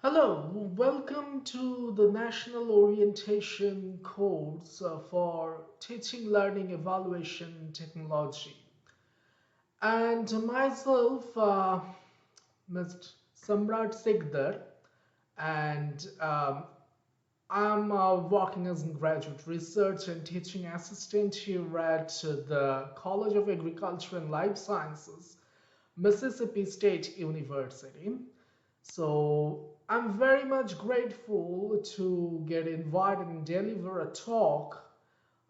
Hello, welcome to the National Orientation course for Teaching, Learning, Evaluation Technology. And myself, Mr. Samrat Sikdar, and I'm working as a graduate research and teaching assistant here at the College of Agriculture and Life Sciences, Mississippi State University. So I'm very much grateful to get invited and deliver a talk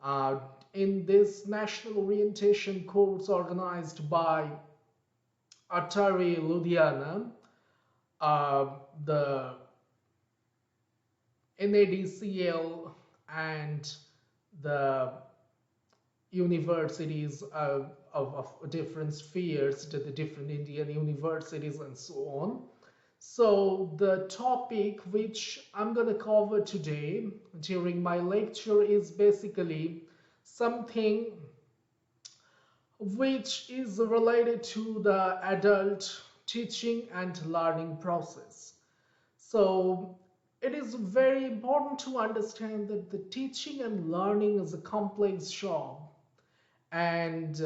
uh, in this national orientation course organized by Atari Ludhiana, uh, the NADCL, and the universities of different spheres, to the different Indian universities, and so on. So, the topic which I'm going to cover today during my lecture is basically something which is related to the adult teaching and learning process. So, it is very important to understand that the teaching and learning is a complex job. And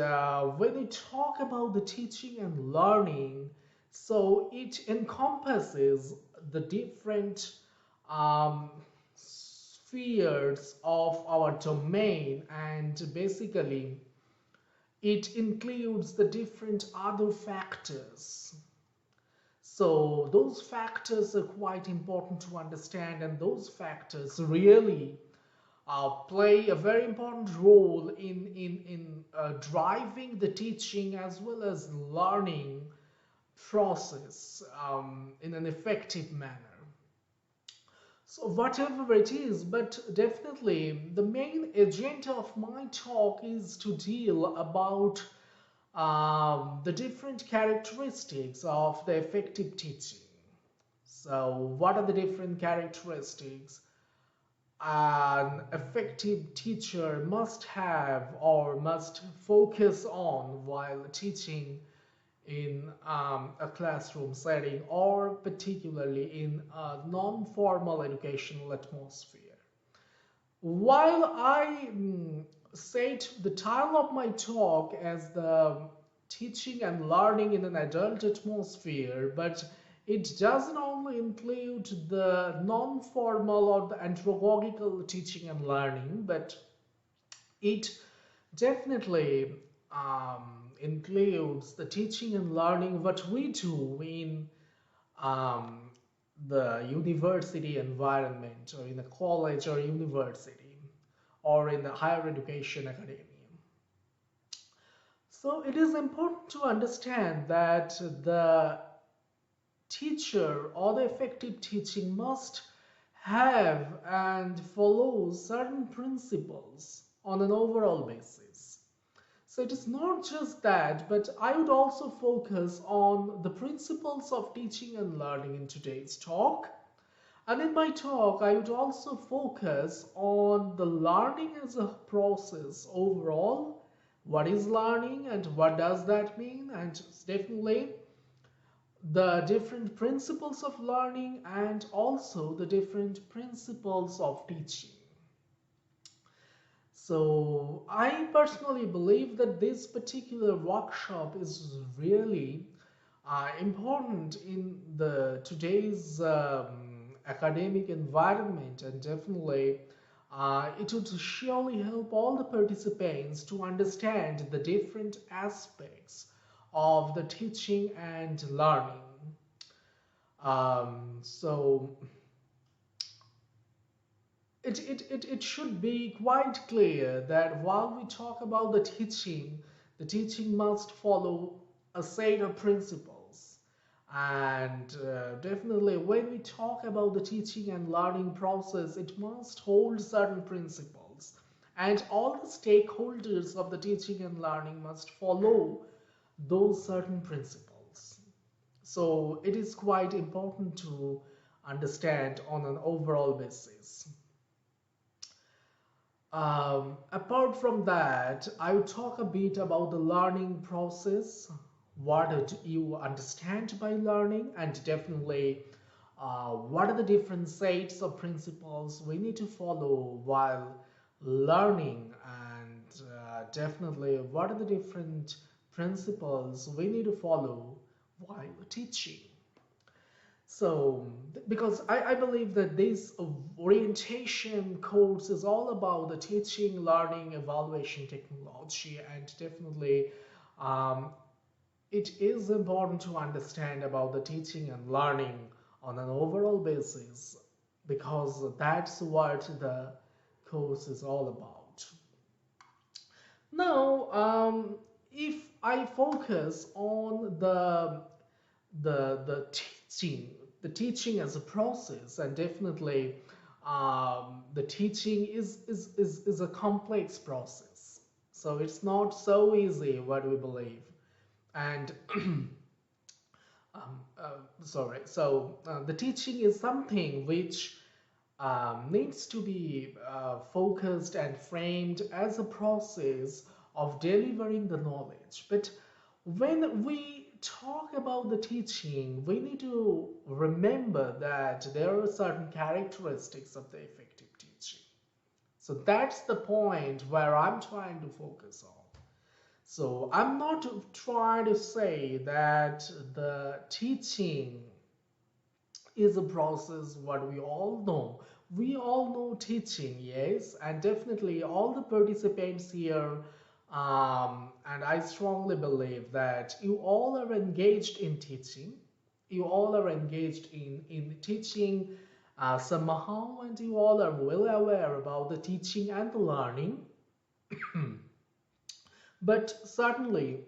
when we talk about the teaching and learning, so it encompasses the different um, spheres of our domain, and basically it includes the different other factors. So those factors are quite important to understand, and those factors really play a very important role in driving the teaching as well as learning process in an effective manner. So whatever it is, but definitely the main agenda of my talk is to deal about the different characteristics of the effective teaching. So what are the different characteristics an effective teacher must have or must focus on while teaching in a classroom setting, or particularly in a non-formal educational atmosphere? While I set the title of my talk as the teaching and learning in an adult atmosphere, but it doesn't only include the non-formal or the andragogical teaching and learning, but it definitely includes the teaching and learning what we do in um, the university environment, or in a college or university, or in the higher education academia. So it is important to understand that the teacher or the effective teaching must have and follow certain principles on an overall basis. So it is not just that, but I would also focus on the principles of teaching and learning in today's talk. And in my talk, I would also focus on the learning as a process overall. What is learning and what does that mean? And definitely the different principles of learning and also the different principles of teaching. So I personally believe that this particular workshop is really important in the today's academic environment, and definitely it would surely help all the participants to understand the different aspects of the teaching and learning. So it should be quite clear that while we talk about the teaching must follow a set of principles. And definitely, when we talk about the teaching and learning process, it must hold certain principles. And all the stakeholders of the teaching and learning must follow those certain principles. So it is quite important to understand on an overall basis. Apart from that, I will talk a bit about the learning process. What do you understand by learning? And definitely, what are the different sets of principles we need to follow while learning, and definitely what are the different principles we need to follow while teaching. So, because I believe that this orientation course is all about the teaching, learning, evaluation technology, and definitely um, it is important to understand about the teaching and learning on an overall basis, because that's what the course is all about. Now, if I focus on the teaching, the teaching as a process, and definitely the teaching is a complex process. So it's not so easy what we believe. And sorry, so the teaching is something which needs to be focused and framed as a process of delivering the knowledge. But when we talk about the teaching, we need to remember that there are certain characteristics of the effective teaching. So that's the point where I'm trying to focus on. So I'm not trying to say that the teaching is a process what we all know. We all know teaching, yes, and definitely all the participants here, and I strongly believe that you all are engaged in teaching. You all are engaged in teaching somehow, and you all are well aware about the teaching and the learning. But certainly,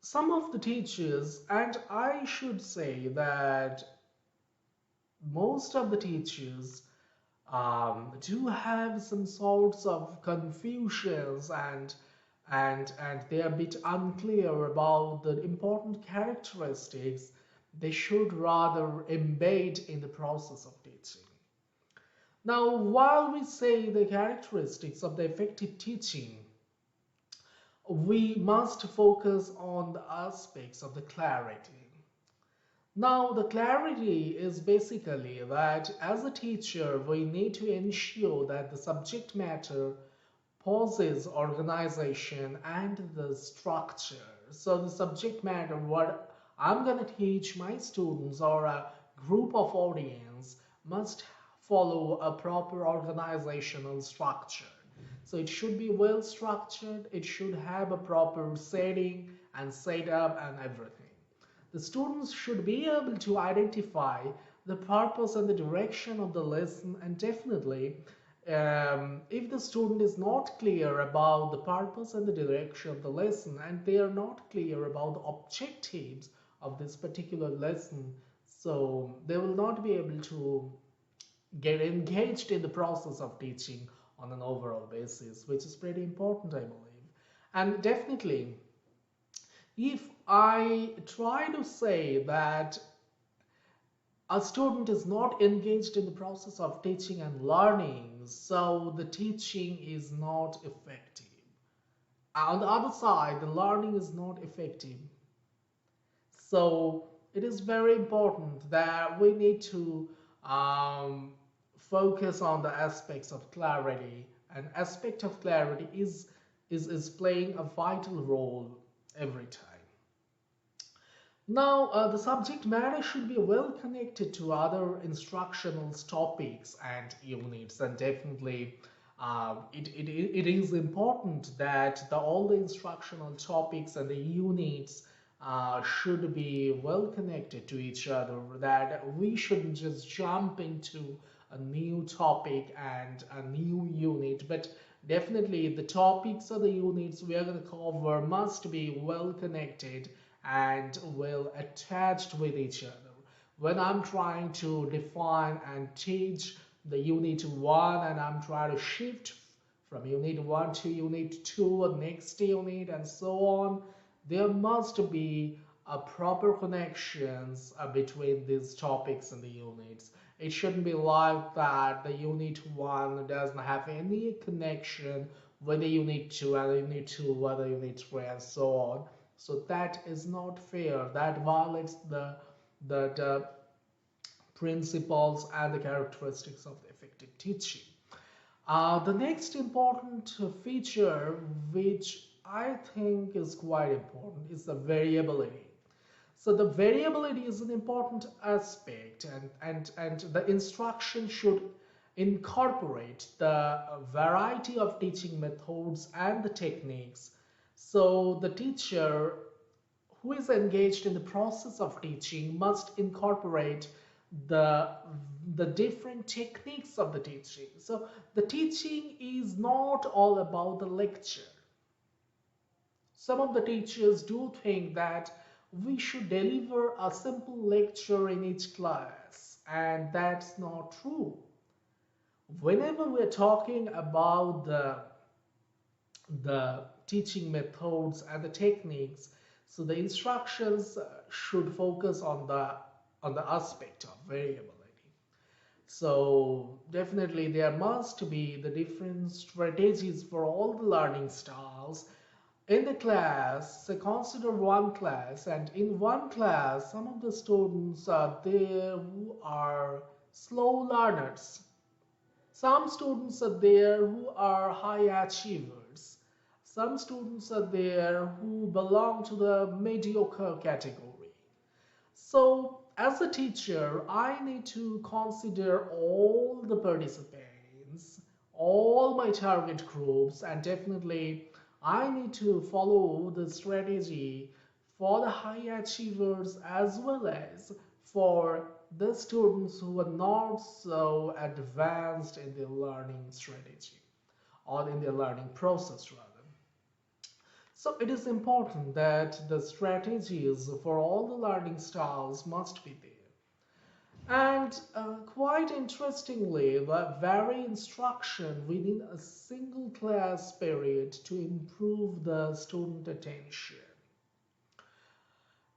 some of the teachers, and I should say that most of the teachers do have some sorts of confusions, and they're a bit unclear about the important characteristics they should rather embed in the process of teaching. Now, while we say the characteristics of the effective teaching, we must focus on the aspects of the clarity. Now, the clarity is basically that as a teacher, we need to ensure that the subject matter possesses organization and the structure. So, the subject matter, what I'm going to teach my students or a group of audience, must follow a proper organizational structure. So, it should be well structured, it should have a proper setting and setup and everything. The students should be able to identify the purpose and the direction of the lesson, and definitely, if the student is not clear about the purpose and the direction of the lesson, and they are not clear about the objectives of this particular lesson, so they will not be able to get engaged in the process of teaching on an overall basis, which is pretty important, I believe. And definitely, if I try to say that a student is not engaged in the process of teaching and learning, so the teaching is not effective. On the other side, the learning is not effective. So it is very important that we need to um, focus on the aspects of clarity. An aspect of clarity is playing a vital role every time. Now, the subject matter should be well connected to other instructional topics and units, and definitely it is important that all the instructional topics and the units should be well connected to each other, that we shouldn't just jump into a new topic and a new unit, but definitely the topics or the units we are going to cover must be well connected and well attached with each other. When I'm trying to define and teach the unit 1, and I'm trying to shift from unit 1 to unit 2 or next unit and so on, there must be a proper connections between these topics and the units. It shouldn't be like that the unit 1 doesn't have any connection with the unit 2 and the unit 2 with the unit 3 and so on. So that is not fair. That violates the the principles and the characteristics of the effective teaching. The next important feature, which I think is quite important, is the variability. So the variability is an important aspect, and the instruction should incorporate the variety of teaching methods and the techniques. So the teacher who is engaged in the process of teaching must incorporate the the different techniques of the teaching. So the teaching is not all about the lecture. Some of the teachers do think that we should deliver a simple lecture in each class, and that's not true. Whenever we're talking about the teaching methods and the techniques, so the instructions should focus on the aspect of variability. So definitely there must be the different strategies for all the learning styles in the class. So consider one class, and in one class some of the students are there who are slow learners. Some students are there who are high achievers. Some students are there who belong to the mediocre category. So, as a teacher, I need to consider all the participants, all my target groups, and definitely I need to follow the strategy for the high achievers as well as for the students who are not so advanced in their learning strategy or in their learning process rather. So it is important that the strategies for all the learning styles must be there. And quite interestingly, the very instruction within a single class period to improve the student attention.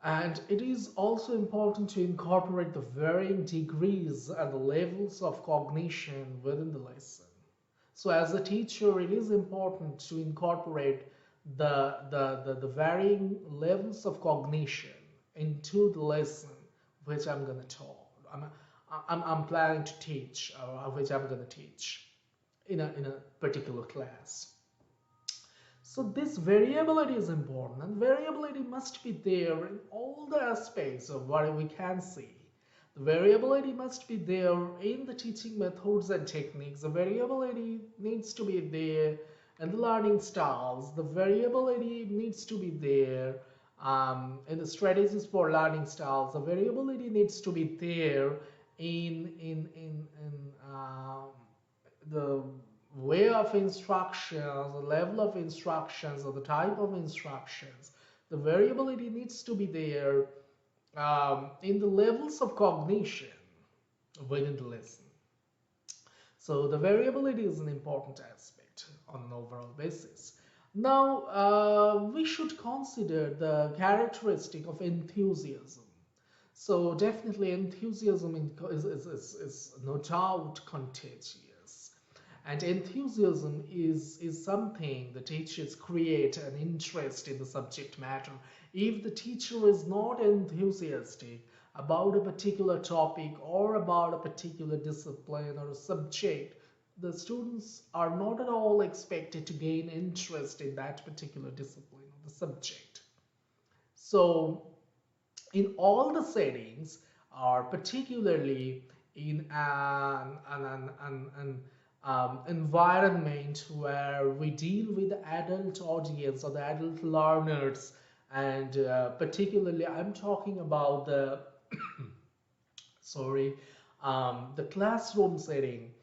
And it is also important to incorporate the varying degrees and the levels of cognition within the lesson. So as a teacher, it is important to incorporate the varying levels of cognition into the lesson which I'm going to talk. I'm planning to teach, or which I'm going to teach in a particular class. So this variability is important, and variability must be there in all the aspects of what we can see. The variability must be there in the teaching methods and techniques. The variability needs to be there in the learning styles. The variability needs to be there in the strategies for learning styles. The variability needs to be there in the way of instructions, the level of instructions, or the type of instructions. The variability needs to be there in the levels of cognition within the lesson. So the variability is an important aspect on an overall basis. Now, we should consider the characteristic of enthusiasm. So definitely enthusiasm is no doubt contagious. And enthusiasm is something the teachers create an interest in the subject matter. If the teacher is not enthusiastic about a particular topic or about a particular discipline or a subject, the students are not at all expected to gain interest in that particular discipline or the subject. So in all the settings, or particularly in an environment where we deal with the adult audience or the adult learners, and particularly I'm talking about the sorry, the classroom setting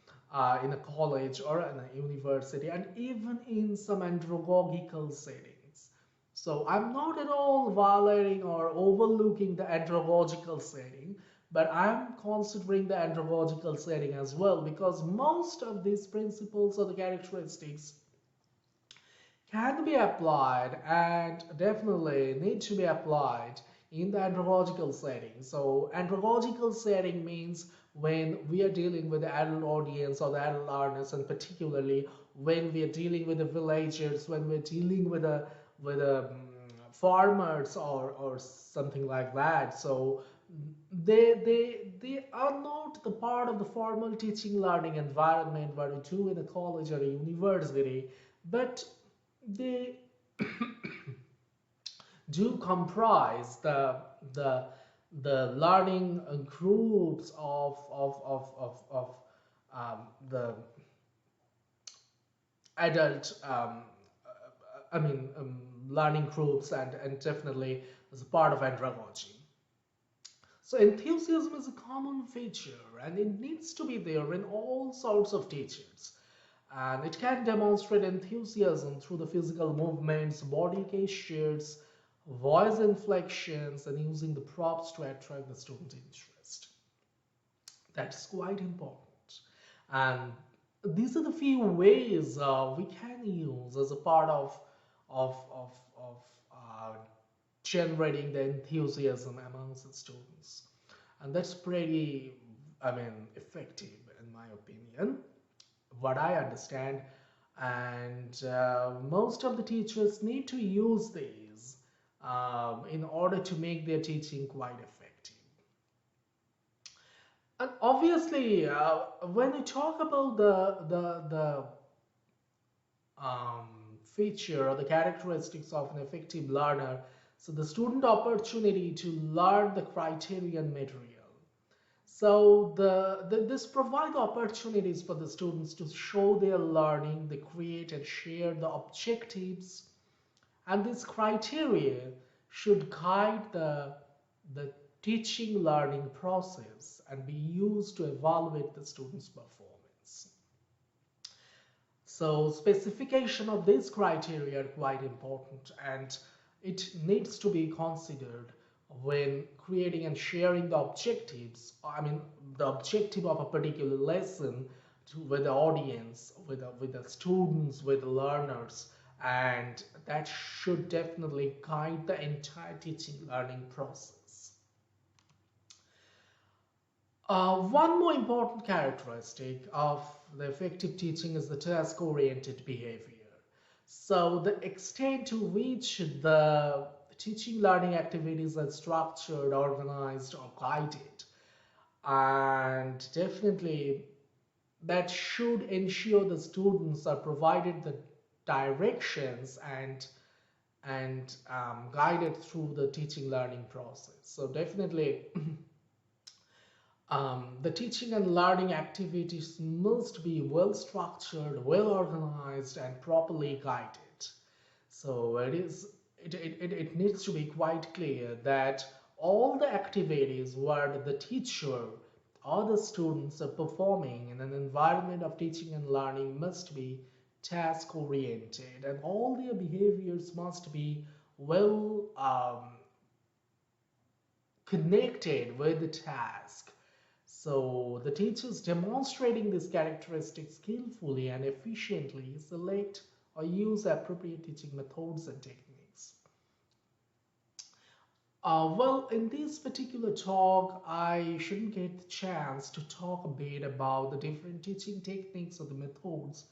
in a college or in a university, and even in some andragogical settings. So I'm not at all violating or overlooking the andragogical setting, but I'm considering the andragogical setting as well, because most of these principles or the characteristics can be applied and definitely need to be applied in the andragogical setting. So andragogical setting means when we are dealing with the adult audience or the adult learners, and particularly when we are dealing with the villagers, when we're dealing with the farmers or something like that. So they are not the part of the formal teaching learning environment what we do in a college or a university, but they do comprise the the learning groups of the adult I mean learning groups and definitely as a part of andragogy. So enthusiasm is a common feature and it needs to be there in all sorts of teachers. And it can demonstrate enthusiasm through the physical movements, body gestures, voice inflections, and using the props to attract the student interest. That's quite important. And these are the few ways we can use as a part of generating the enthusiasm amongst the students. And that's pretty, I mean, effective in my opinion, what I understand. And most of the teachers need to use these in order to make their teaching quite effective. And obviously, when you talk about the um, feature or the characteristics of an effective learner, so the student opportunity to learn the criterion material. So this provide opportunities for the students to show their learning, they create and share the objectives, and this criteria should guide the teaching learning process and be used to evaluate the student's performance. So specification of these criteria are quite important and it needs to be considered when creating and sharing the objectives. I mean, the objective of a particular lesson with the audience, with the students, with the learners, and that should definitely guide the entire teaching learning process. One more important characteristic of the effective teaching is the task-oriented behavior. So the extent to which the teaching learning activities are structured, organized, or guided, and definitely that should ensure the students are provided the directions and guided through the teaching learning process. So definitely the teaching and learning activities must be well structured, well organized, and properly guided. So it needs to be quite clear that all the activities where the teacher or the students are performing in an environment of teaching and learning must be task oriented, and all their behaviors must be well connected with the task. So the teachers demonstrating these characteristics skillfully and efficiently select or use appropriate teaching methods and techniques. Well, in this particular talk, I shouldn't get the chance to talk a bit about the different teaching techniques or the methods,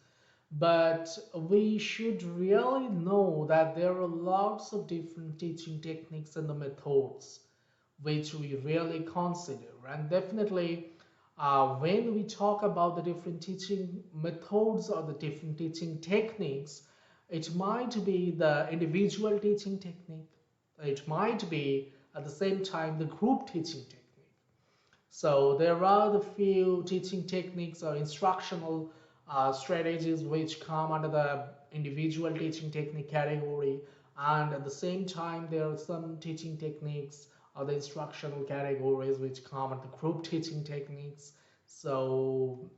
but we should really know that there are lots of different teaching techniques and the methods which we really consider. And definitely, when we talk about the different teaching methods or the different teaching techniques, it might be the individual teaching technique, it might be at the same time the group teaching technique. So there are the few teaching techniques or instructional strategies which come under the individual teaching technique category, and at the same time there are some teaching techniques or the instructional categories which come under the group teaching techniques. So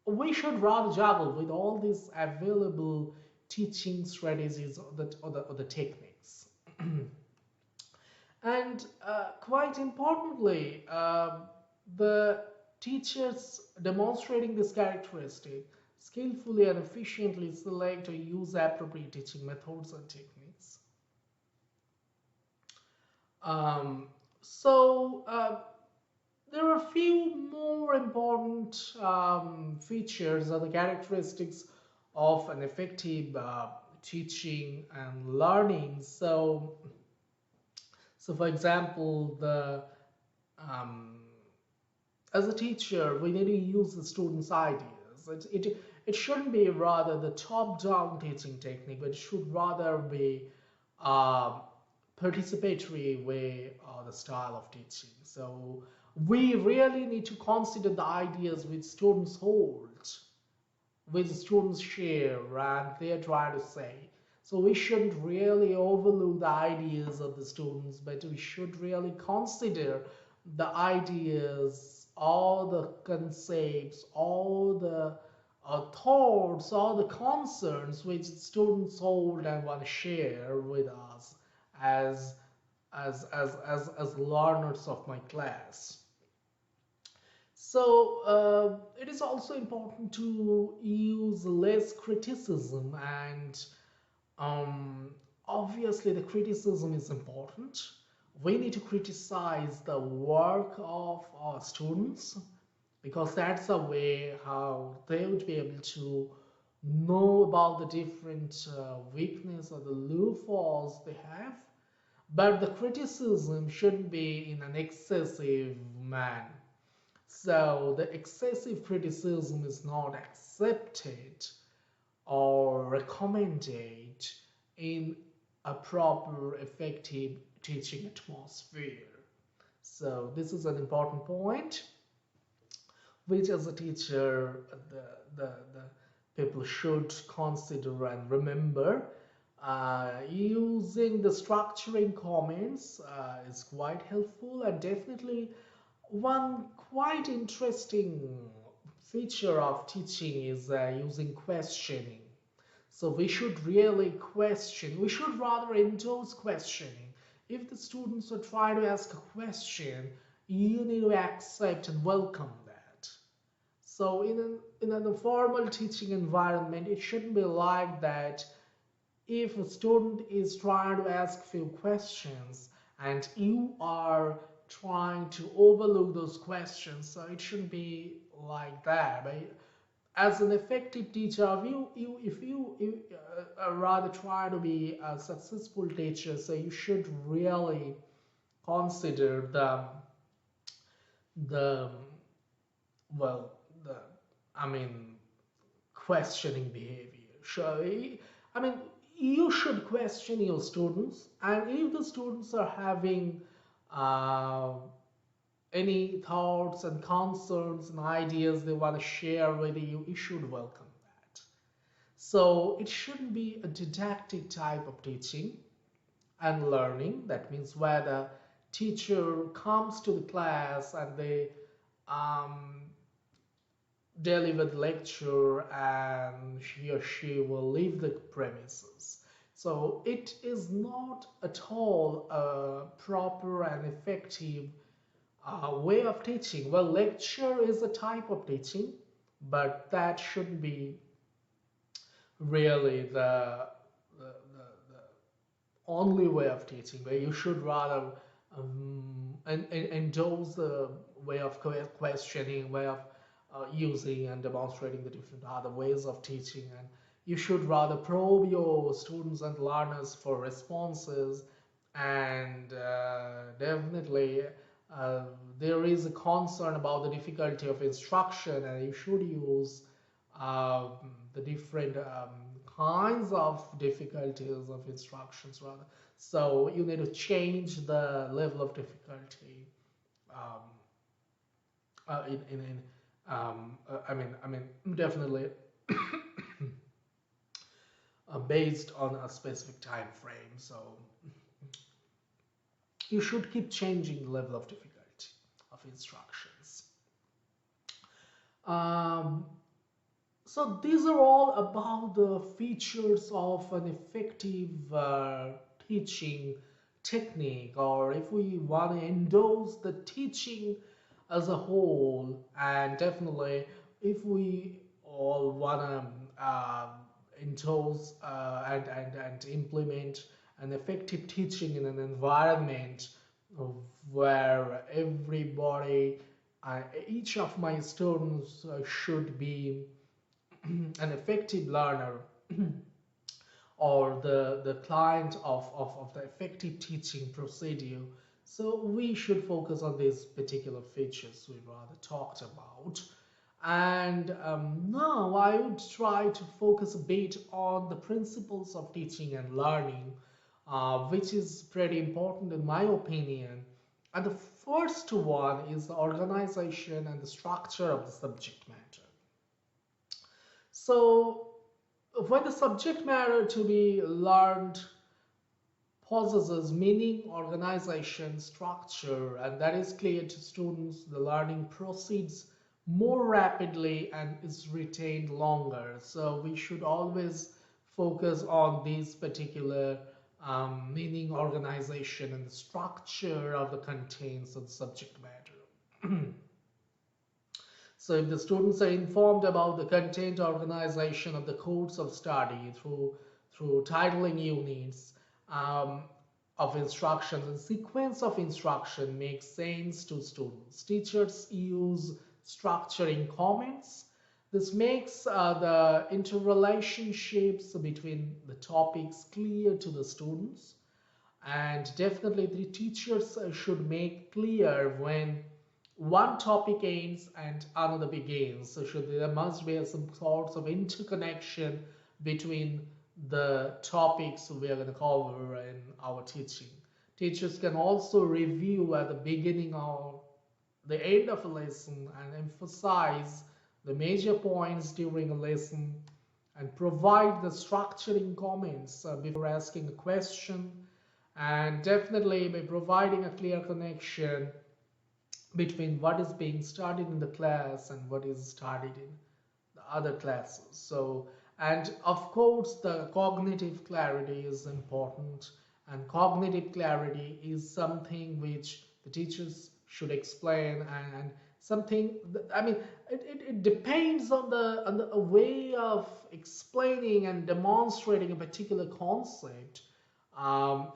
we should rather juggle with all these available teaching strategies or the techniques. And quite importantly, the teachers demonstrating this characteristic skillfully and efficiently select or use appropriate teaching methods and techniques. Um, so there are a few more important features or the characteristics of an effective teaching and learning. So for example, um, as a teacher, we need to use the students' ideas. It shouldn't be rather the top-down teaching technique, but it should rather be a participatory way or the style of teaching. So we really need to consider the ideas which students hold, which students share, and they're trying to say. So we shouldn't really overlook the ideas of the students, but we should really consider the ideas, all the concepts, all the thoughts, all the concerns which students hold and want to share with us as as learners of my class. So it is also important to use less criticism, and um, obviously the criticism is important. We need to criticize the work of our students because that's a way how they would be able to know about the different weakness or the loopholes they have. But the criticism shouldn't be in an excessive manner. So the excessive criticism is not accepted or recommended in a proper, effective teaching atmosphere. So this is an important point, which as a teacher, the people should consider and remember. Using the structuring comments is quite helpful, and definitely one quite interesting feature of teaching is using questioning. So we should really question, we should rather endorse questioning. If the students are trying to ask a question, you need to accept and welcome that. So in an formal teaching environment, it shouldn't be like that. If a student is trying to ask few questions and you are trying to overlook those questions, so it shouldn't be like that. But as an effective teacher, if you rather try to be a successful teacher, so you should really consider the well the I mean questioning behavior. So I mean you should question your students, and if the students are having uh, any thoughts and concerns and ideas they want to share with you, you should welcome that. So it shouldn't be a didactic type of teaching and learning. That means where the teacher comes to the class and they um, deliver the lecture and he or she will leave the premises. So it is not at all a proper and effective way of teaching. Well, lecture is a type of teaching, but that shouldn't be really the only way of teaching. Where you should rather endorse the way of questioning, way of using and demonstrating the different other ways of teaching, and you should rather probe your students and learners for responses, and definitely uh, there is a concern about the difficulty of instruction, and you should use um, the different kinds of difficulties of instructions rather. So you need to change the level of difficulty um, in I mean definitely based on a specific time frame. So you should keep changing the level of difficulty of instructions. Um, So these are all about the features of an effective teaching technique, or if we want to endorse the teaching as a whole, and definitely if we all want to endorse and implement an effective teaching in an environment where everybody, each of my students should be an effective learner or the client of the effective teaching procedure. So we should focus on these particular features we rather talked about. And now I would try to focus a bit on the principles of teaching and learning, which is pretty important in my opinion. And the first one is the organization and the structure of the subject matter. So when the subject matter to be learned possesses meaning, organization, structure, and that is clear to students, the learning proceeds more rapidly and is retained longer. So we should always focus on these particular meaning, organization, and the structure of the contents of the subject matter. So if the students are informed about the content organization of the course of study through titling units um, of instruction and sequence of instruction makes sense to students. Teachers use structuring comments. This makes the interrelationships between the topics clear to the students. And definitely the teachers should make clear when one topic ends and another begins. So there must be some sorts of interconnection between the topics we are going to cover in our teaching. Teachers can also review at the beginning or the end of a lesson and emphasize the major points during a lesson and provide the structuring comments before asking a question, and definitely by providing a clear connection between what is being studied in the class and what is studied in the other classes. So, and of course, the cognitive clarity is important, and cognitive clarity is something which the teachers should explain, and something that, I mean, it depends on the way of explaining and demonstrating a particular concept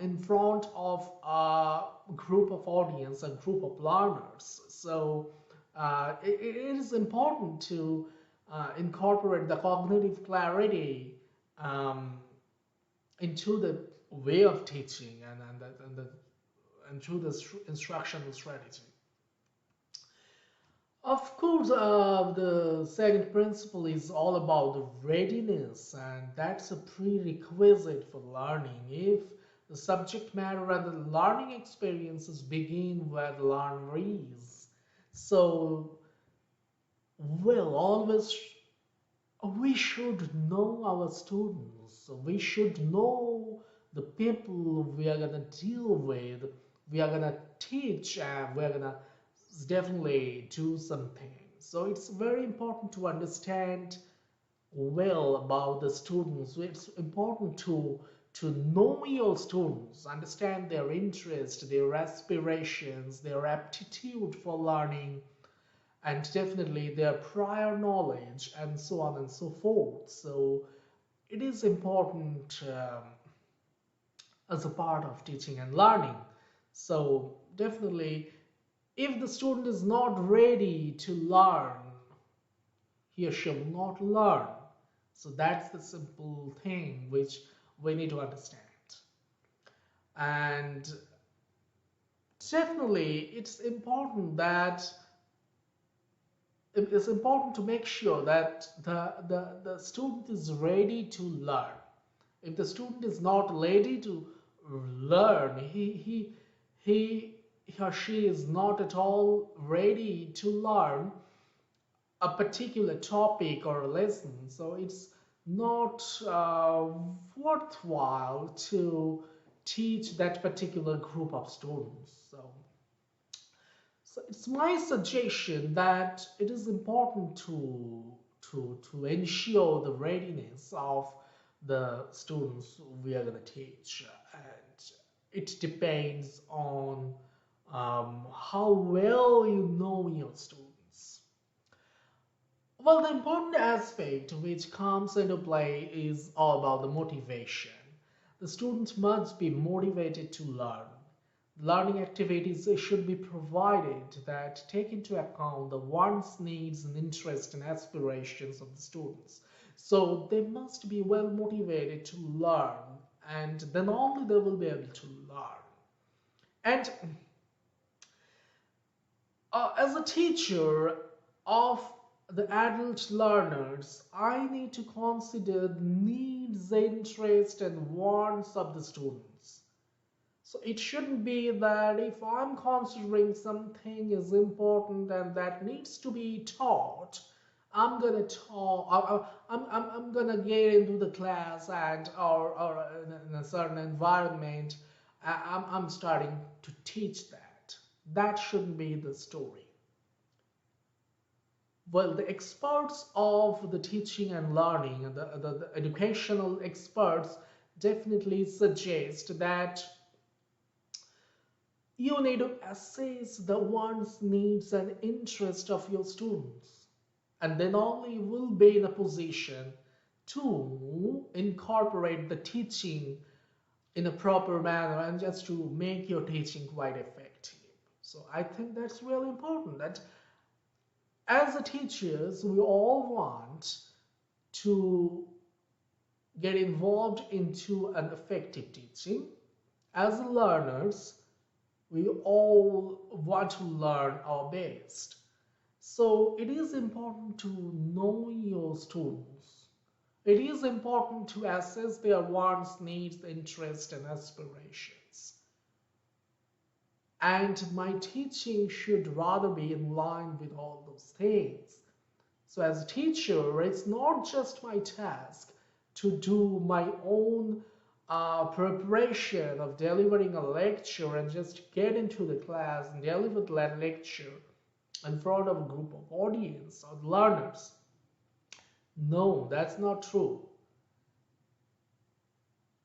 in front of a group of audience, a group of learners. So it is important to incorporate the cognitive clarity um, into the way of teaching and through the instructional strategy. Of course, the second principle is all about the readiness, and that's a prerequisite for learning. If the subject matter and the learning experiences begin where the learner is, so well, always we should know our students. We should know the people we are gonna deal with. We are gonna teach, and we're gonna definitely do something. So it's very important to understand well about the students. So it's important to know your students, understand their interest, their aspirations, their aptitude for learning, and definitely their prior knowledge, and so on and so forth. So it is important as a part of teaching and learning. So definitely, if the student is not ready to learn, he or she will not learn. So that's the simple thing which we need to understand. And definitely, it's important to make sure that the student is ready to learn. If the student is not ready to learn, he or she is not at all ready to learn a particular topic or a lesson. So it's not worthwhile to teach that particular group of students. So it's my suggestion that it is important to ensure the readiness of the students we are going to teach, and it depends on how well you know your students. Well, the important aspect which comes into play is all about the motivation. The students must be motivated to learn. Learning activities should be provided that take into account the wants, needs, and interests and aspirations of the students. So they must be well motivated to learn, and then only they will be able to learn. And As a teacher of the adult learners, I need to consider the needs, interests, and wants of the students. So it shouldn't be that if I'm considering something is important and that needs to be taught, I'm gonna talk. I'm gonna get into the class and or in a certain environment. I'm starting to teach that. That shouldn't be the story. Well, the experts of the teaching and learning, and the educational experts, definitely suggest that you need to assess the wants, needs, and interest of your students, and then only you will be in a position to incorporate the teaching in a proper manner and just to make your teaching quite effective. So I think that's really important that as a teachers, we all want to get involved into an effective teaching. As learners, we all want to learn our best. So it is important to know your students. It is important to assess their wants, needs, interests, and aspirations. And my teaching should rather be in line with all those things. So as a teacher, it's not just my task to do my own preparation of delivering a lecture and just get into the class and deliver that lecture in front of a group of audience or learners. No, that's not true.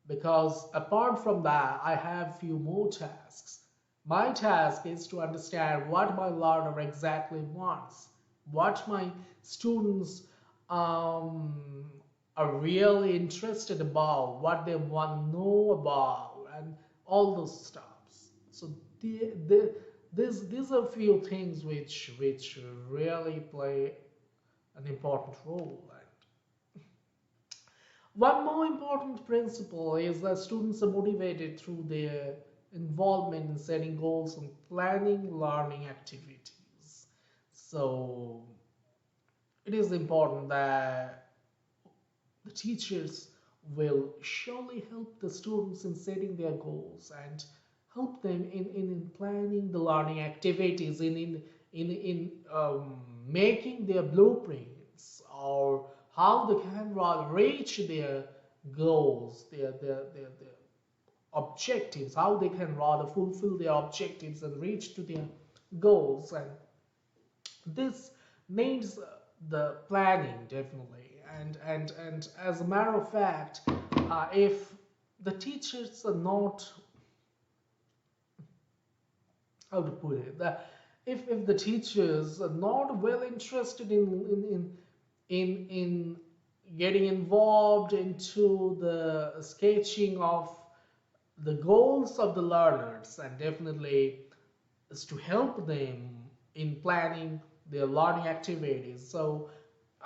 Because apart from that, I have few more tasks. My task is to understand what my learner exactly wants, what my students um, are really interested about, what they want to know about, and all those stuffs. So these are few things which really play an important role. One more important principle is that students are motivated through their involvement in setting goals and planning learning activities. So it is important that the teachers will surely help the students in setting their goals and help them in planning the learning activities, in making their blueprints or how they can reach their goals, their objectives, how they can rather fulfill their objectives and reach to their goals. And this needs the planning definitely. And as a matter of fact, if the teachers are not, how to put it, that if the teachers are not well interested in getting involved into the sketching of the goals of the learners, and definitely is to help them in planning their learning activities. So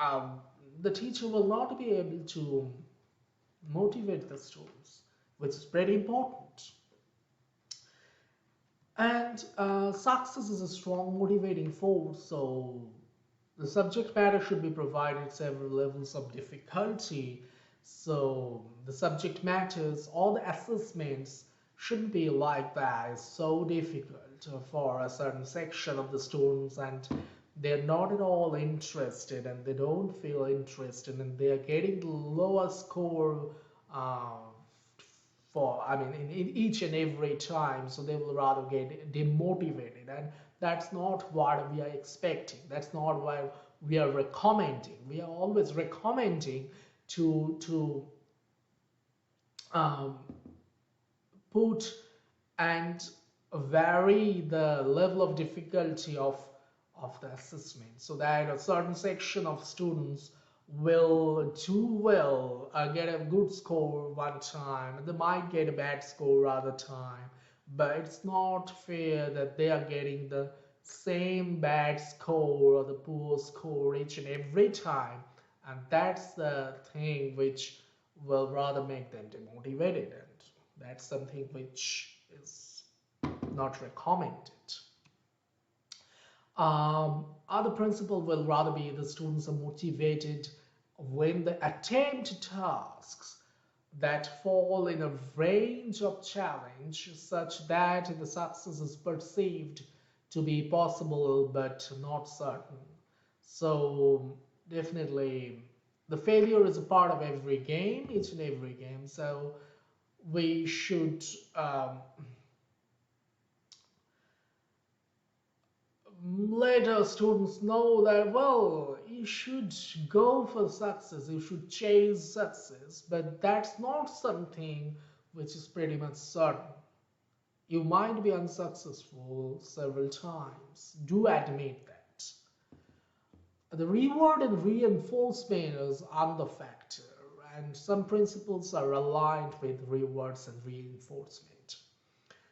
um, the teacher will not be able to motivate the students, which is pretty important. And success is a strong motivating force. So the subject matter should be provided several levels of difficulty. So the subject matters, all the assessments shouldn't be like that. It's so difficult for a certain section of the students, and they're not at all interested, and they don't feel interested, and they're getting the lower score uh, for, I mean, in each and every time. So they will rather get demotivated, and that's not what we are expecting. That's not what we are recommending. We are always recommending to um, put and vary the level of difficulty of the assessment, so that a certain section of students will do well, get a good score one time, they might get a bad score other time, but it's not fair that they are getting the same bad score or the poor score each and every time. And that's the thing which will rather make them demotivated, and that's something which is not recommended. Other principle will rather be the students are motivated when they attempt tasks that fall in a range of challenge such that the success is perceived to be possible but not certain. So definitely the failure is a part of every game, each and every game. So we should let our students know that, well, you should go for success, you should chase success, but that's not something which is pretty much certain. You might be unsuccessful several times. Do admit that. The reward and reinforcement is another factor, and some principles are aligned with rewards and reinforcement.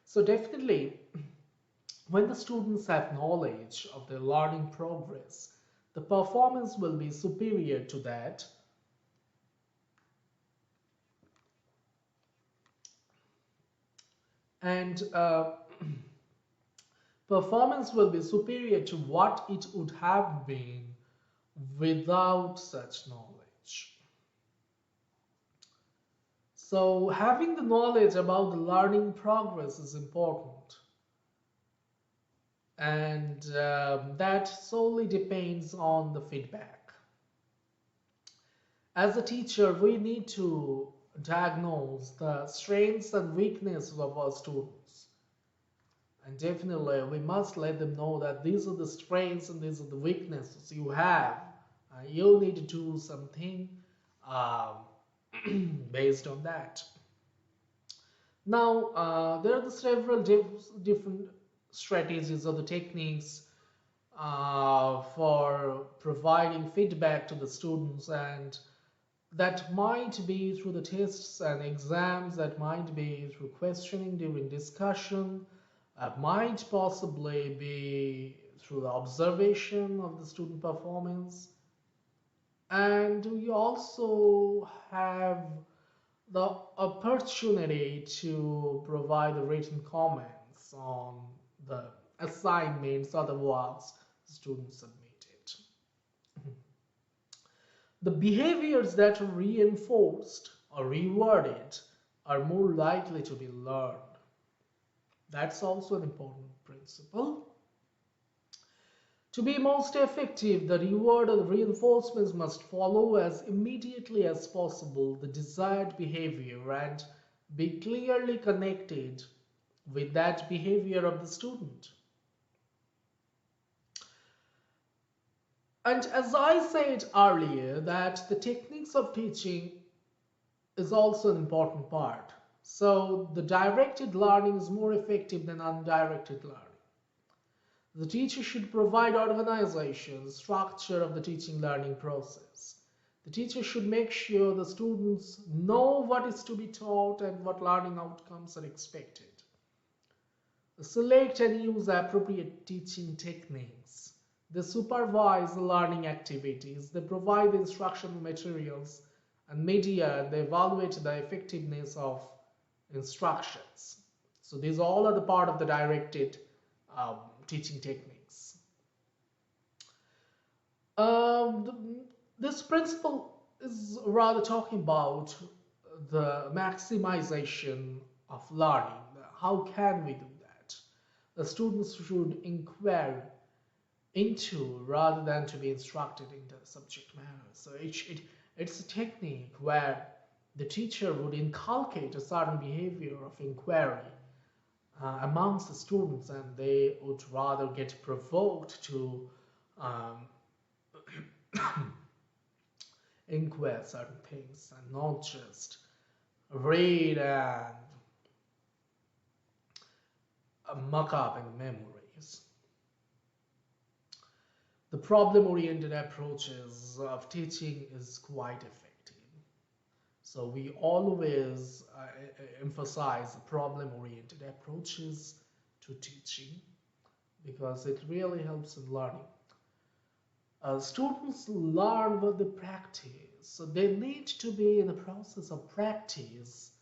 So definitely, when the students have knowledge of their learning progress, the performance will be superior to that. And performance will be superior to what it would have been without such knowledge. So having the knowledge about the learning progress is important. And that solely depends on the feedback. As a teacher, we need to diagnose the strengths and weaknesses of our students. And definitely, we must let them know that these are the strengths and these are the weaknesses you have. You need to do something um, based on that. Now, there are the several different strategies or the techniques for providing feedback to the students, and that might be through the tests and exams, that might be through questioning during discussion, might possibly be through the observation of the student performance. And we also have the opportunity to provide the written comments on the assignments or the works the students submitted. The behaviors that are reinforced or rewarded are more likely to be learned. That's also an important principle. To be most effective, the reward or the reinforcements must follow as immediately as possible the desired behavior and be clearly connected with that behavior of the student. And as I said earlier, that the techniques of teaching is also an important part. So the directed learning is more effective than undirected learning. The teacher should provide organization, structure of the teaching learning process. The teacher should make sure the students know what is to be taught and what learning outcomes are expected. Select and use appropriate teaching techniques. They supervise the learning activities. They provide the instructional materials and media. They evaluate the effectiveness of instructions. So these all are the part of the directed teaching techniques. This principle is rather talking about the maximization of learning. How can we do that? The students should inquire into rather than to be instructed in the subject matter. So it's a technique where the teacher would inculcate a certain behavior of inquiry amongst the students, and they would rather get provoked to um, inquire certain things and not just read and muck up in memories. The problem-oriented approaches of teaching is quite effective. So we always emphasize problem-oriented approaches to teaching because it really helps in learning. Students learn what they practice, so they need to be in the process of practice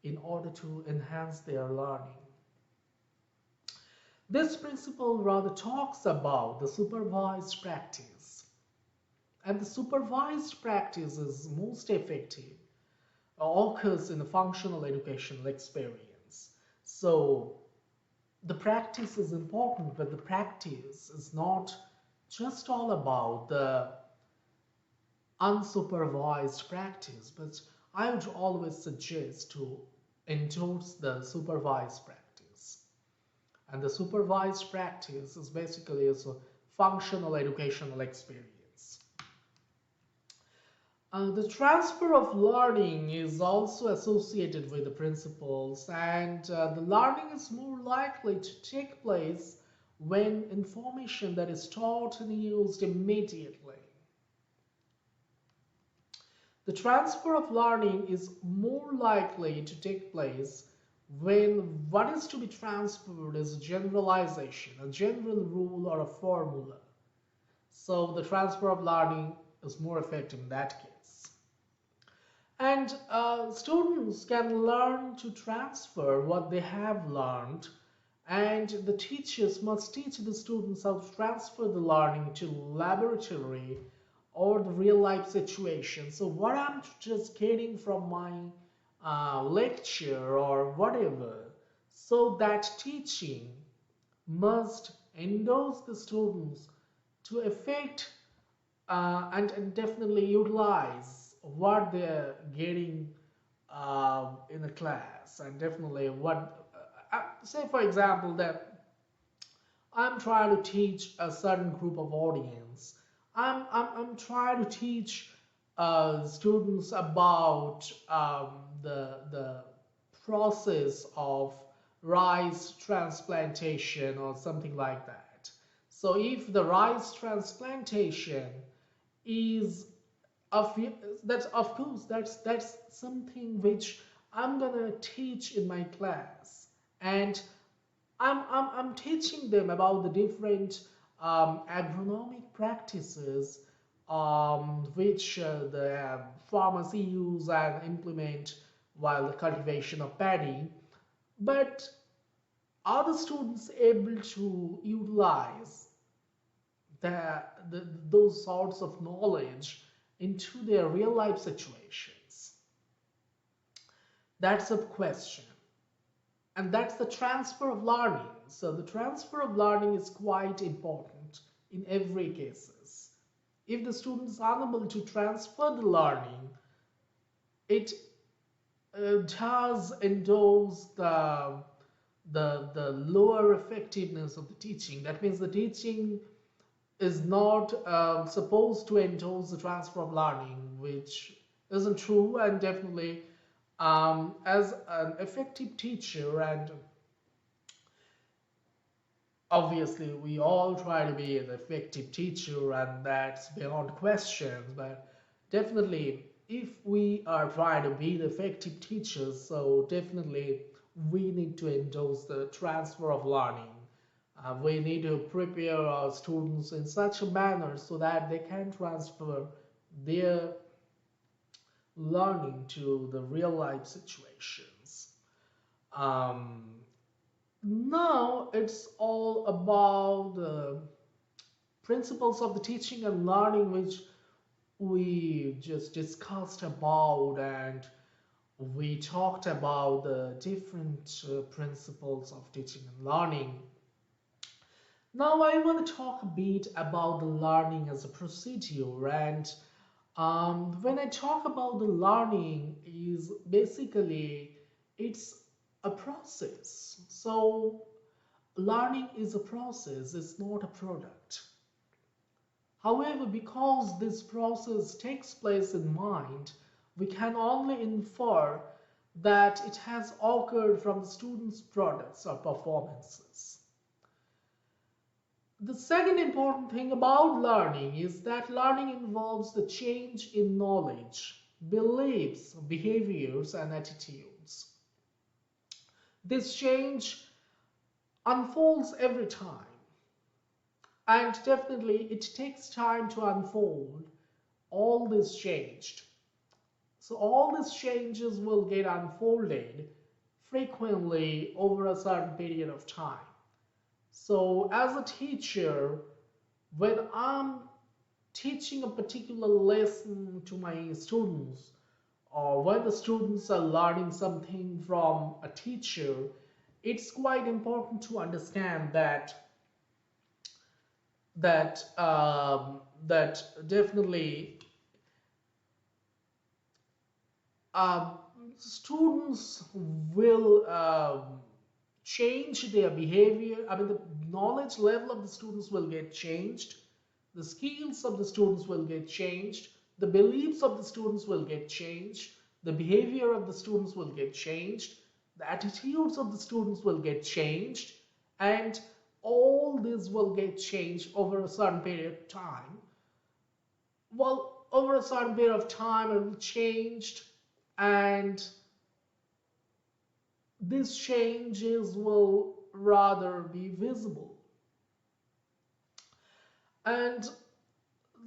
in order to enhance their learning. This principle rather talks about the supervised practice, and the supervised practice is most effective, occurs in a functional educational experience. So the practice is important, but the practice is not just all about the unsupervised practice, but I would always suggest to endorse the supervised practice. And the supervised practice is basically a functional educational experience. The transfer of learning is also associated with the principles, and the learning is more likely to take place when information that is taught and used immediately. The transfer of learning is more likely to take place when what is to be transferred is a generalization, a general rule or a formula. So the transfer of learning is more effective in that case. And students can learn to transfer what they have learned, and the teachers must teach the students how to transfer the learning to laboratory or the real life situation. So what I'm just getting from my lecture or whatever, so that teaching must endorse the students to effect and definitely utilize what they're getting in the class, and definitely what say for example that I'm trying to teach a certain group of audience. I'm trying to teach students about the process of rice transplantation or something like that. So if the rice transplantation is of that's of course that's something which I'm gonna teach in my class, and I'm teaching them about the different agronomic practices which the farmers use and implement while the cultivation of paddy. But are the students able to utilize those sorts of knowledge into their real life situations? That's a question. And that's the transfer of learning. So the transfer of learning is quite important in every cases. If the student is unable to transfer the learning, it does endorse the lower effectiveness of the teaching. That means the teaching is not supposed to endorse the transfer of learning, which isn't true. And definitely as an effective teacher, and obviously we all try to be an effective teacher, and that's beyond questions, but definitely if we are trying to be the effective teachers, so definitely we need to endorse the transfer of learning. We need to prepare our students in such a manner so that they can transfer their learning to the real life situations. Um, Now it's all about the principles of the teaching and learning, which we just discussed about, and we talked about the different principles of teaching and learning. Now I want to talk a bit about the learning as a procedure, and when I talk about the learning, is basically it's a process. So learning is a process, it's not a product. However, because this process takes place in mind, we can only infer that it has occurred from the student's products or performances. The second important thing about learning is that learning involves the change in knowledge, beliefs, behaviors, and attitudes. This change unfolds every time, and definitely it takes time to unfold all this changed. So all these changes will get unfolded frequently over a certain period of time. So, as a teacher, when I'm teaching a particular lesson to my students, or when the students are learning something from a teacher, it's quite important to understand that definitely um, students will change their behavior. I mean, the knowledge level of the students will get changed, the skills of the students will get changed, the beliefs of the students will get changed, the behavior of the students will get changed, the attitudes of the students will get changed, and all this will get changed over a certain period of time. Well, over a certain period of time, it will changed, and these changes will rather be visible. And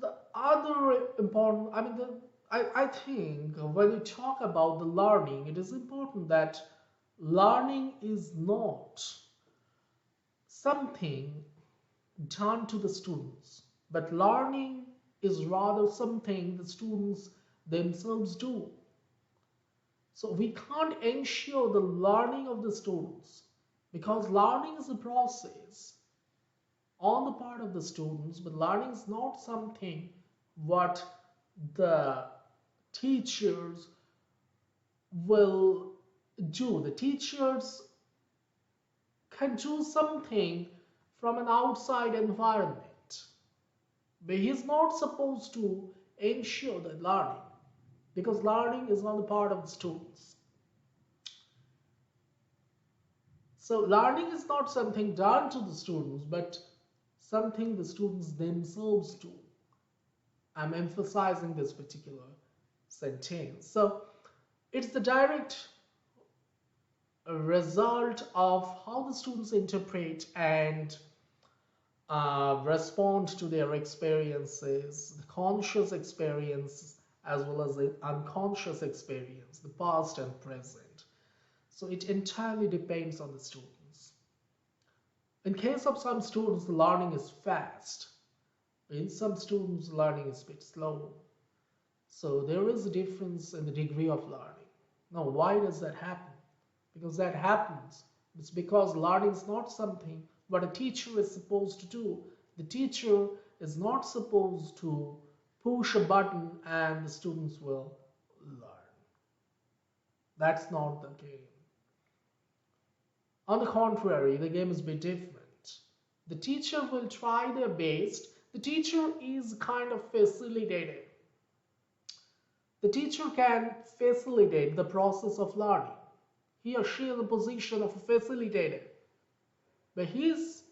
the other important, I mean, I think when you talk about the learning, it is important that learning is not something done to the students, but learning is rather something the students themselves do. So we can't ensure the learning of the students because learning is a process on the part of the students, but learning is not something what the teachers will do. The teachers can do something from an outside environment, but he's not supposed to ensure the learning because learning is on the part of the students. So learning is not something done to the students, but something the students themselves do. I'm emphasizing this particular sentence. So it's the direct result of how the students interpret and respond to their experiences, the conscious experience as well as the unconscious experience, the past and present. So it entirely depends on the students. In case of some students, the learning is fast. In some students, learning is a bit slow. So there is a difference in the degree of learning. Now, why does that happen? Because that happens. It's because learning is not something what a teacher is supposed to do. The teacher is not supposed to push a button and the students will learn. That's not the game. On the contrary, the game is a bit different. The teacher will try their best. The teacher is kind of facilitated. The teacher can facilitate the process of learning. He or she is in the position of a facilitator. But he's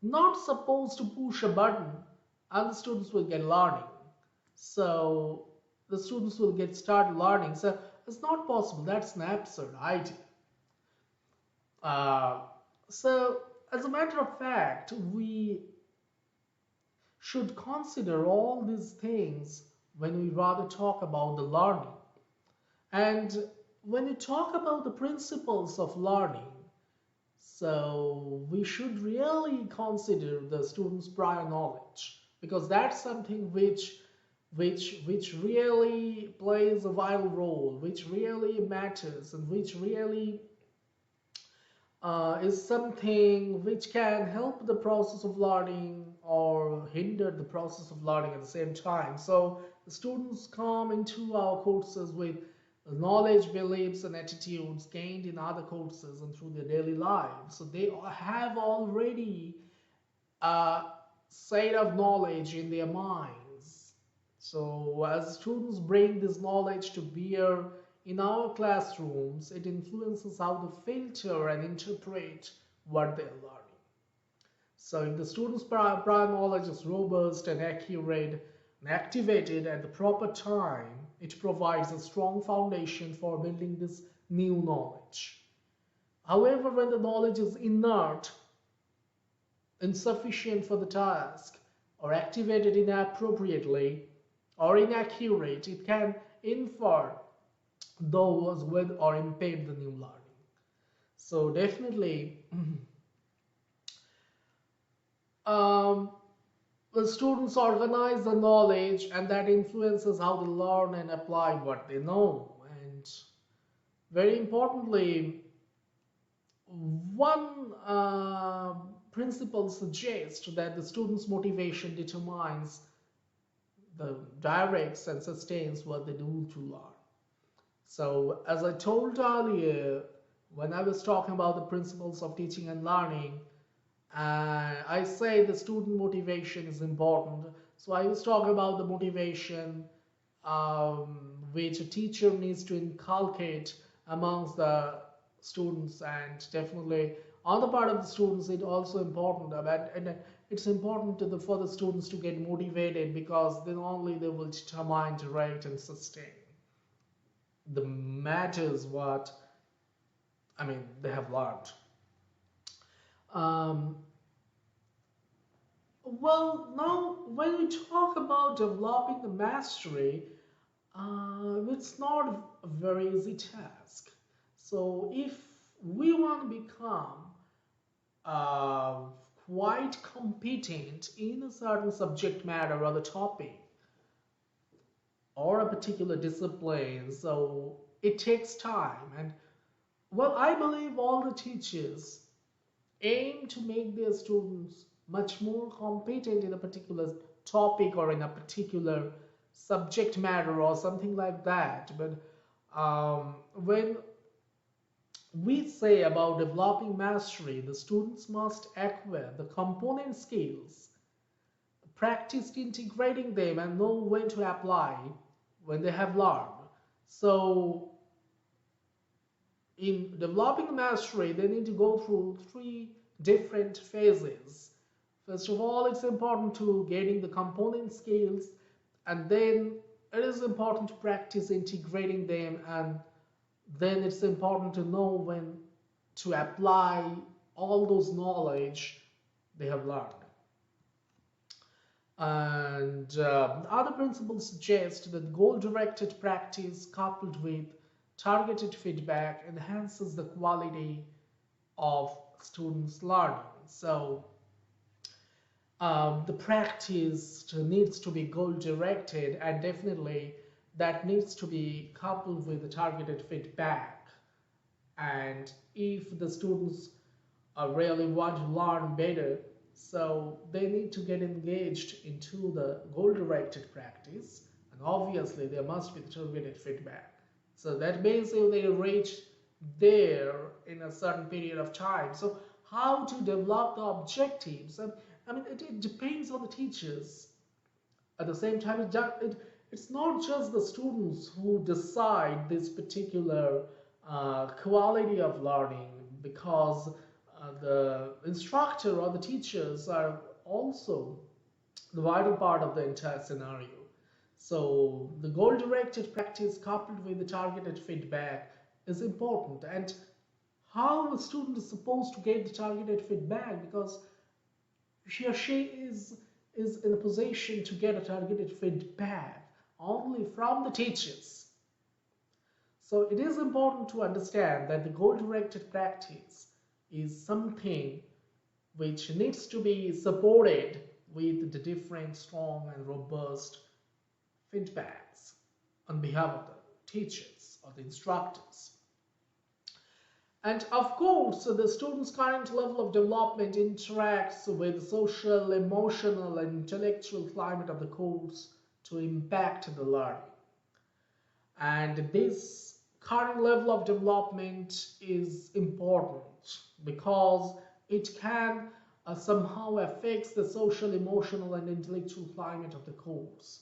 not supposed to push a button and the students will get learning. So the students will get started learning. So it's not possible. That's an absurd idea. Uh, so as a matter of fact, we should consider all these things when we rather talk about the learning. And when you talk about the principles of learning, so we should really consider the student's prior knowledge because that's something which really plays a vital role, which really matters, and which really is something which can help the process of learning or hinder the process of learning at the same time. So the students come into our courses with knowledge, beliefs, and attitudes gained in other courses and through their daily lives. So they have already a set of knowledge in their minds. So as students bring this knowledge to bear in our classrooms, it influences how they filter and interpret what they're learning. So if the student's prior knowledge is robust and accurate and activated at the proper time, it provides a strong foundation for building this new knowledge. However, when the knowledge is inert, insufficient for the task, or activated inappropriately or inaccurate, it can infer those with or impede the new learning. So definitely the students organize the knowledge, and that influences how they learn and apply what they know. And very importantly, one principle suggests that the student's motivation determines the directs and sustains what they do to learn. So, as I told earlier, when I was talking about the principles of teaching and learning, I say the student motivation is important. So, I was talking about the motivation which a teacher needs to inculcate amongst the students, and definitely on the part of the students, it's also important about, and it's important for the students to get motivated, because then only they will determine, direct, and sustain the matters what they have learned. Um, well, now when we talk about developing the mastery, it's not a very easy task. So if we want to become uh, quite competent in a certain subject matter or the topic or a particular discipline, so it takes time. And well, I believe all the teachers aim to make their students much more competent in a particular topic or in a particular subject matter or something like that. But when we say about developing mastery, the students must acquire the component skills, practice integrating them, and know when to apply when they have learned. So in developing mastery, they need to go through three different phases. First of all, it's important to getting the component skills, and then it is important to practice integrating them, and then it's important to know when to apply all those knowledge they have learned. And other principles suggest that goal-directed practice coupled with targeted feedback enhances the quality of students' learning. So the practice needs to be goal-directed, and definitely that needs to be coupled with the targeted feedback. And if the students really want to learn better, so they need to get engaged into the goal-directed practice, and obviously there must be the targeted feedback. So that means if they reach there in a certain period of time. So how to develop the objectives? It depends on the teachers. At the same time, it's not just the students who decide this particular quality of learning, because the instructor or the teachers are also the vital part of the entire scenario. So the goal-directed practice coupled with the targeted feedback is important. And how a student is supposed to get the targeted feedback, because he or she is in a position to get a targeted feedback only from the teachers. So it is important to understand that the goal-directed practice is something which needs to be supported with the different strong and robust feedbacks on behalf of the teachers or the instructors. And of course, the student's current level of development interacts with the social, emotional, and intellectual climate of the course to impact the learning. And this current level of development is important because it can somehow affect the social, emotional, and intellectual climate of the course,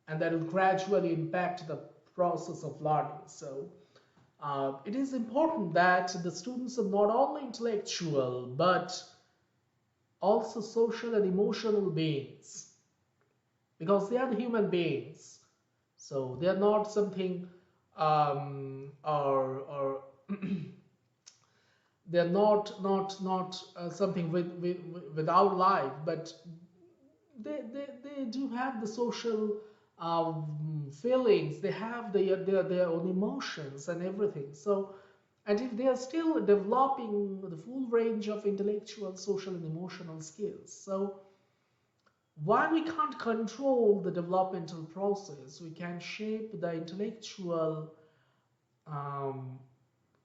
and that will gradually impact the process of learning. So it is important that the students are not only intellectual but also social and emotional beings, because they are the human beings. So they are not something or they're not something without life, but they do have the social feelings. They have their own emotions and everything. So, and if they are still developing the full range of intellectual, social, and emotional skills, so While we can't control the developmental process, we can shape the intellectual, um,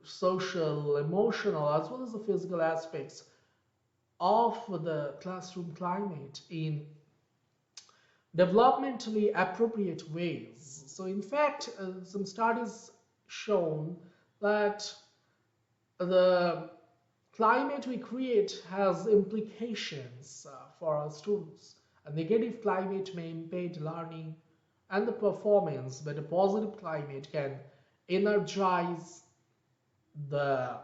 social, emotional, as well as the physical aspects of the classroom climate in developmentally appropriate ways. So, in fact, some studies shown that the climate we create has implications for our students. A negative climate may impede learning and the performance, but a positive climate can energize the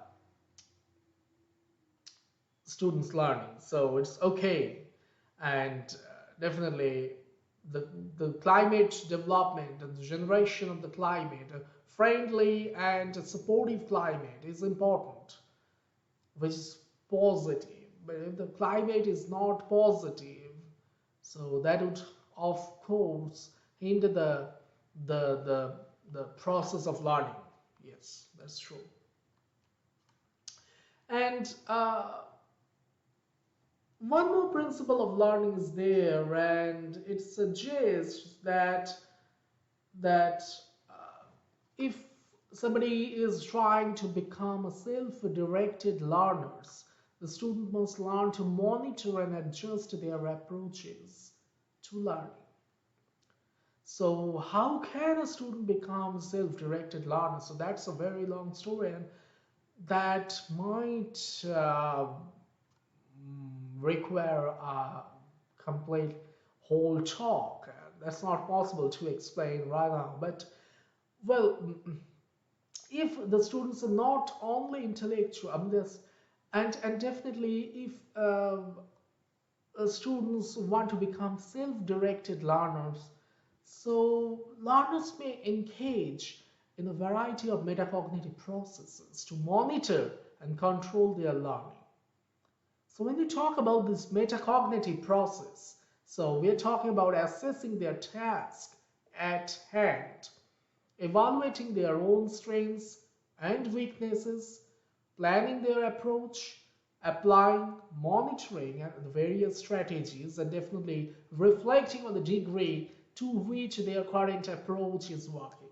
students' learning. So it's okay, and definitely the the climate development and the generation of the climate, a friendly and supportive climate is important, which is positive. But if the climate is not positive, so that would, of course, hinder the the the process of learning. Yes, that's true. And one more principle of learning is there, and it suggests that uh, if somebody is trying to become a self-directed learners, the student must learn to monitor and adjust their approaches to learning. So how can a student become self-directed learner? So that's a very long story, and that might require a complete whole talk. That's not possible to explain right now. But well, if the students are not only intellectual, this, and definitely if students want to become self-directed learners, so learners may engage in a variety of metacognitive processes to monitor and control their learning. So when we talk about this metacognitive process, so we're talking about assessing their task at hand, evaluating their own strengths and weaknesses, planning their approach, applying, monitoring the various strategies, and definitely reflecting on the degree to which their current approach is working.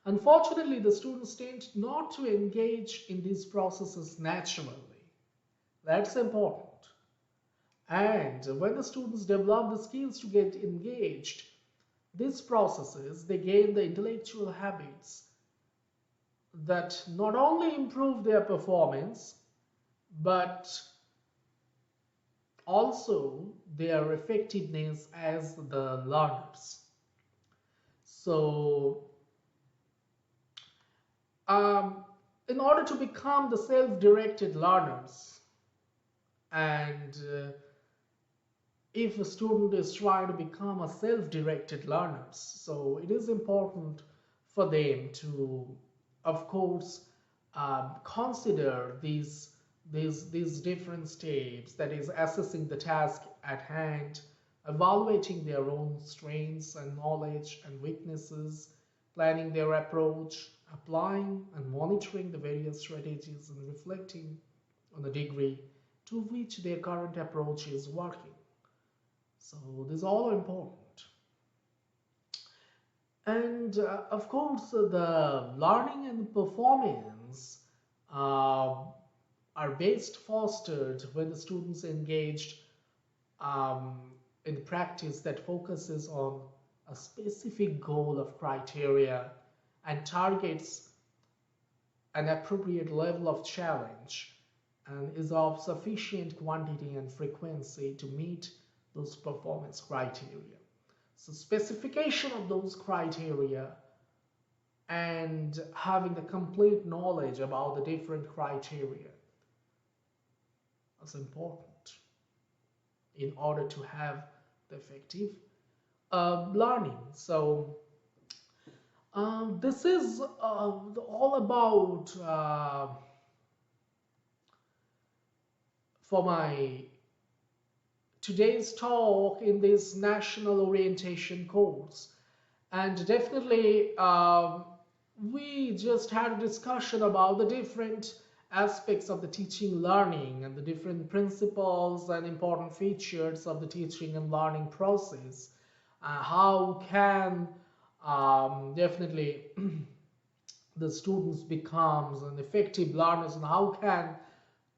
Unfortunately, the students tend not to engage in these processes naturally. That's important. And when the students develop the skills to get engaged, these processes, they gain the intellectual habits that not only improve their performance, but also their effectiveness as the learners. So, um, in order to become the self-directed learners, and if a student is trying to become a self-directed learner, so it is important for them to, of course, consider these different steps, that is assessing the task at hand, evaluating their own strengths and knowledge and weaknesses, planning their approach, applying and monitoring the various strategies, and reflecting on the degree to which their current approach is working. So these all are important. And of course, the learning and performance uh, are best fostered when the students engaged um, in practice that focuses on a specific goal of criteria and targets an appropriate level of challenge and is of sufficient quantity and frequency to meet those performance criteria. So specification of those criteria and having the complete knowledge about the different criteria is important in order to have the effective learning. So this is all about for my today's talk in this national orientation course. And definitely, we just had a discussion about the different aspects of the teaching learning and the different principles and important features of the teaching and learning process. How can definitely the students becomes an effective learners, and how can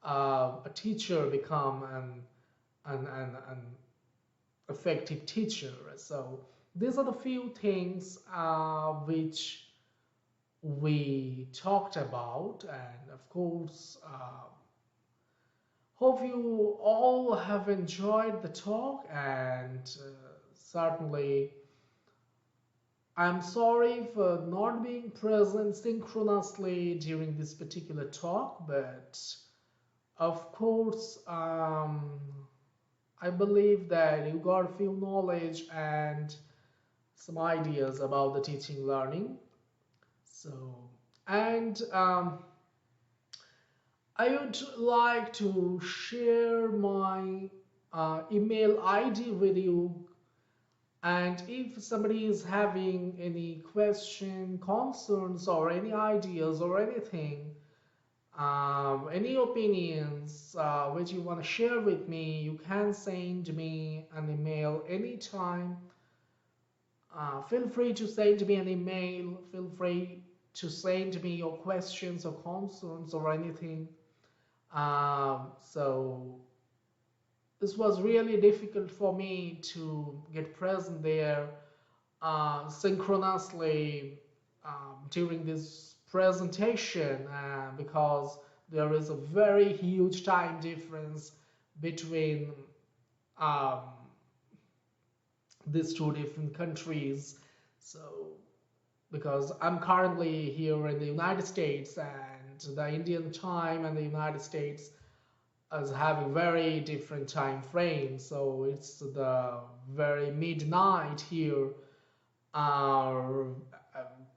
a teacher become an effective teacher. So these are the few things which we talked about, and of course, hope you all have enjoyed the talk, and certainly I'm sorry for not being present synchronously during this particular talk, but of course, I believe that you got a few knowledge and some ideas about the teaching learning. So, and I would like to share my email ID with you. And if somebody is having any question, concerns, or any ideas or anything, any opinions which you want to share with me, you can send me an email anytime. Feel free to send me an email. Feel free to send me your questions or concerns or anything. So this was really difficult for me to get present there synchronously during this presentation because there is a very huge time difference between um, these two different countries. So, because I'm currently here in the United States, and the Indian time and the United States is having very different time frames. So it's the very midnight here. Uh,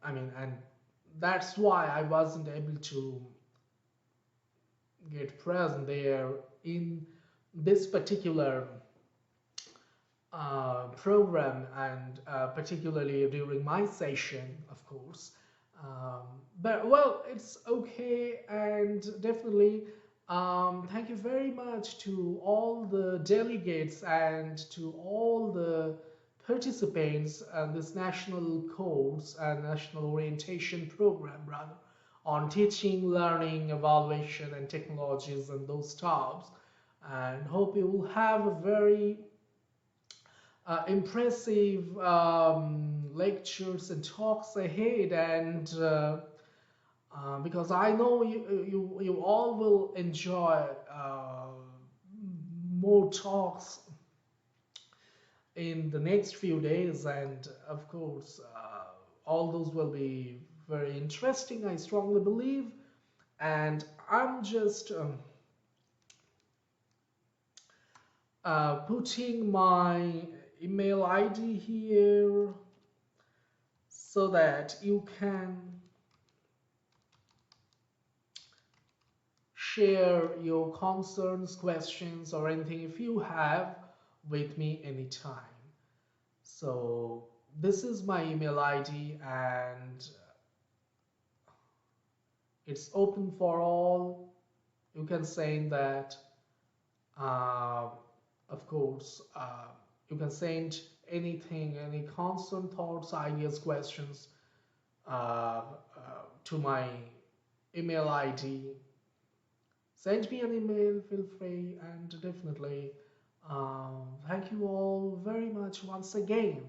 I mean, and that's why I wasn't able to get present there in this particular program, and particularly during my session, of course. Um, but well, it's okay, and definitely thank you very much to all the delegates and to all the participants in this national course and national orientation program, rather, on teaching, learning, evaluation, and technologies and those stuffs. And hope you will have a very impressive lectures and talks ahead, and because I know you all will enjoy more talks in the next few days, and of course all those will be very interesting, I strongly believe. And I'm just putting my email ID here so that you can share your concerns, questions, or anything if you have with me anytime. So this is my email ID, and it's open for all. You can send that. Uh, of course, you can send anything, any concern, thoughts, ideas, questions uh, to my email ID. Send me an email, feel free, and definitely thank you all very much once again,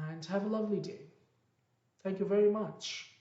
and have a lovely day. Thank you very much.